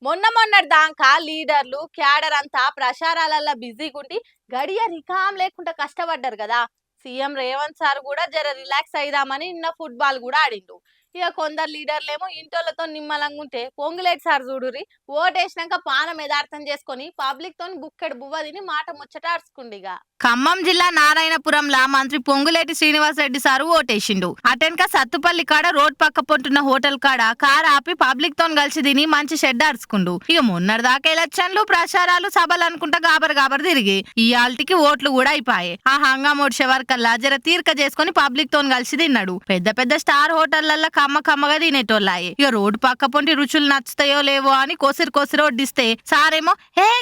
మొన్నటిదాకా లీడర్లు క్యాడర్ అంతా ప్రచారాలల్ల బిజీగుండి గడియ రికాం లేకుండా కష్టపడ్డారు కదా. సీఎం రేవంత్ సార్ కూడా జర రిలాక్స్ అయిదామని నిన్న ఫుట్బాల్ కూడా ఆడిండు. ఇక కొందరు లీడర్లేమో ఇంటోళ్ళతో నిమ్మలంగా ఉంటే పొంగులేటి సార్ చూడురి ఓటేసినాక పానం యదార్థం చేసుకొని పబ్లిక్ తోని బుక్కెడు బువ్వ తిని మాట ముచ్చట అరుచుకుండిగా. ఖమ్మం జిల్లా నారాయణపురంలా మంత్రి పొంగులేటి శ్రీనివాసరెడ్డి సారు ఓటేసిండు. అటెన్క సత్తుపల్లి కాడ రోడ్ పక్క పొంటున్న హోటల్ కాడ కార్ ఆపి పబ్లిక్ తోని కలిసి తిని మంచి షెడ్ అరుచుకుండు. ఇక మొన్నటిదాకా ఎలక్షన్లు ప్రచారాలు సభలు అనుకుంటా గాబర్ తిరిగి ఇయాల్టికి ఓట్లు కూడా అయిపోయాయి. ఆ హంగామోడ్చే వరకల్లా జర తీర్క చేసుకుని పబ్లిక్ తోని కలిసి తిన్నాడు. పెద్ద పెద్ద స్టార్ హోటళ్లలో కమ్మగా తినేటోళ్ళాయి. ఇక రోడ్డు పక్క పొంటి రుచులు నచ్చుతాయో లేవో అని కొసిరి వడ్డిస్తే సారేమో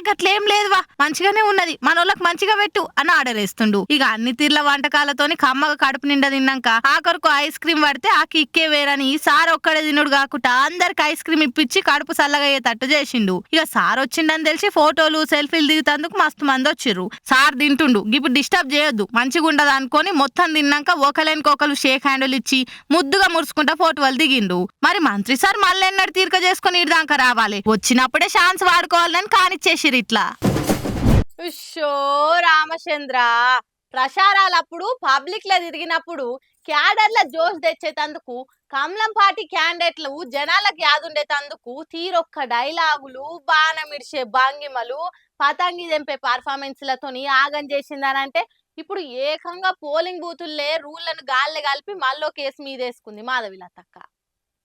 గట్లేం లేదువా మంచిగానే ఉన్నది మనోళ్ళకి మంచిగా పెట్టు అని ఆర్డర్ వేస్తుండు. ఇక అన్ని తీర్ల వంటకాలతోని కమ్మగా కడుపు నిండా తిన్నాక ఆఖరుకు ఐస్ క్రీమ్ పడితే ఆ కిక్కే వేరని సార్ ఒక్కడే తినుడు కాకుండా అందరికి ఐస్ క్రీమ్ ఇప్పించి కడుపు సల్లగా అయ్యేటట్టు చేసిండు. ఇక సార్ వచ్చిండని తెలిసి ఫోటోలు సెల్ఫీలు దిగుతందుకు మస్తు మంది వచ్చిర్రు. సార్ తింటుండు ఇప్పుడు డిస్టర్బ్ చేయొద్దు మంచిగా ఉండదు అనుకొని మొత్తం తిన్నాక ఒకరికి షేక్ హ్యాండిల్ ఇచ్చి ముద్దుగా మురుసుకుంటా ఫోటోలు దిగిండు. మరి మంత్రి సార్ మళ్ళీ ఎన్నడు తీర్క చేసుకుని ఇదాకా రావాలి వచ్చినప్పుడే ఛాన్స్ వాడుకోవాలని కానిచ్చేసిరు ఇట్లా. ఉషో రామచంద్ర ప్రచారాలప్పుడు పబ్లిక్ లో తిరిగినప్పుడు క్యాడర్ల జోష్ తెచ్చేటందుకు కమలం పార్టీ క్యాండిడేట్లు జనాలకు యాదుండేటందుకు తీరొక్క డైలాగులు బాణమిడిచే భంగిమలు పతంగి తెంపే పర్ఫార్మెన్స్లతోని ఆగం చేసిందనంటే ఇప్పుడు ఏకంగా పోలింగ్ బూతుల్లే రూళ్లను గాల్లె కలిపి మళ్ళీ కేసు మీదేసుకుంది మాధవిలతక్క.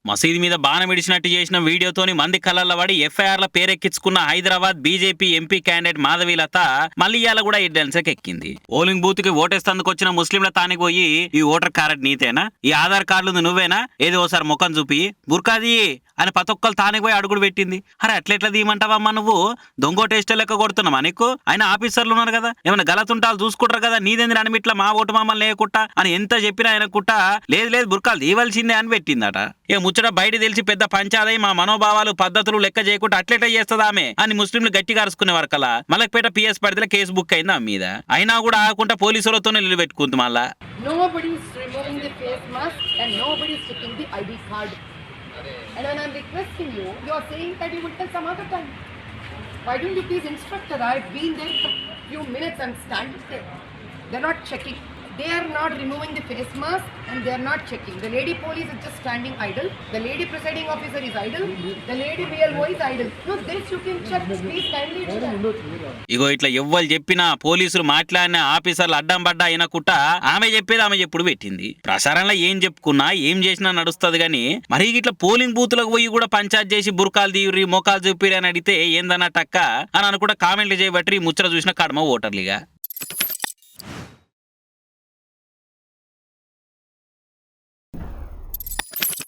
మసీదు మీద బాణం విడిచినట్టు చేసిన వీడియోతోని మంది కళ్ళల్లో పడి ఎఫ్ఐఆర్ల పేరెక్కించుకున్న Hyderabad BJP MP candidate Madhavilatha మళ్ళీ ఇయాల కూడా ఎడ్డెన్సెక్ ఎక్కింది. పోలింగ్ బూత్ కి ఓటేస్తందుకు వచ్చిన ముస్లింల తానికి పోయి ఈ ఓటర్ కార్డు నీతేనా, ఈ ఆధార్ కార్డులు నువ్వేనా, ఏదో ఓసారి ముఖం చూపి బుర్కాది అని ప్రతొక్కరు తానికి పోయి అడుగుడు పెట్టింది. అరే అట్లెట్లా తీయమంటావమ్మా నువ్వు దొంగ టేస్ట్ లెక్క కొడుతున్నామా నీకు, ఆయన ఆఫీసర్లు ఉన్నారు కదా ఏమైనా గలతుంటాలు చూసుకుంటారు కదా నీదేంది అనిమిట్లా మా ఓటు మమ్మల్ని లేకుట్టా అని ఎంత చెప్పినా ఆయన కుట్ట లేదు బుర్కాలు తీయవలసిందే అని పెట్టిందట. ఇక ముచ్చట బయట తెలిసి పెద్ద పంచాదై మా మనోభావాలు పద్ధతులు లెక్క చేయకుండా అట్లెట్లా చేస్తుందామె అని ముస్లింలు గట్టిగా అరుచుకునే వరకలా మలక్పేట పిఎస్ పరిధిలో కేసు బుక్ అయింది ఆమె మీద. అయినా కూడా ఆకుండా పోలీసులతోనే నిలబెట్టుకుంది మళ్ళా. And when I'm requesting you, you are saying that you will tell some other time. Why don't you please instruct her? I've been there for a few minutes, I'm standing there. They're not checking. They are not removing the face mask and they are not checking. The lady police is just standing idle. The lady presiding officer is idle. The lady BLO is idle. No, this you can check. Please kindly do that. ఇగో ఇట్లా ఎవ్వరు చెప్పినా పోలీసులు మాట్లాడిన ఆఫీసర్లు అడ్డం పడ్డా అయినా కుట్ట ఆమె చెప్పేది ఆమె చెప్పుడు పెట్టింది. ప్రసారంలో ఏం చెప్పుకున్నా ఏం చేసినా నడుస్తుంది గానీ మరి ఇట్లా పోలింగ్ బూత్లకు పోయి కూడా పంచాయత్ చేసి బుర్కాలు తీయుర్రి మోకాలు చూపిరి అని అడిగితే ఏందన్నట్టక్క అని అనుకుంటా కామెంట్లు చేయబట్టి ముచ్చట చూసిన కడమ ఓటర్లుగా.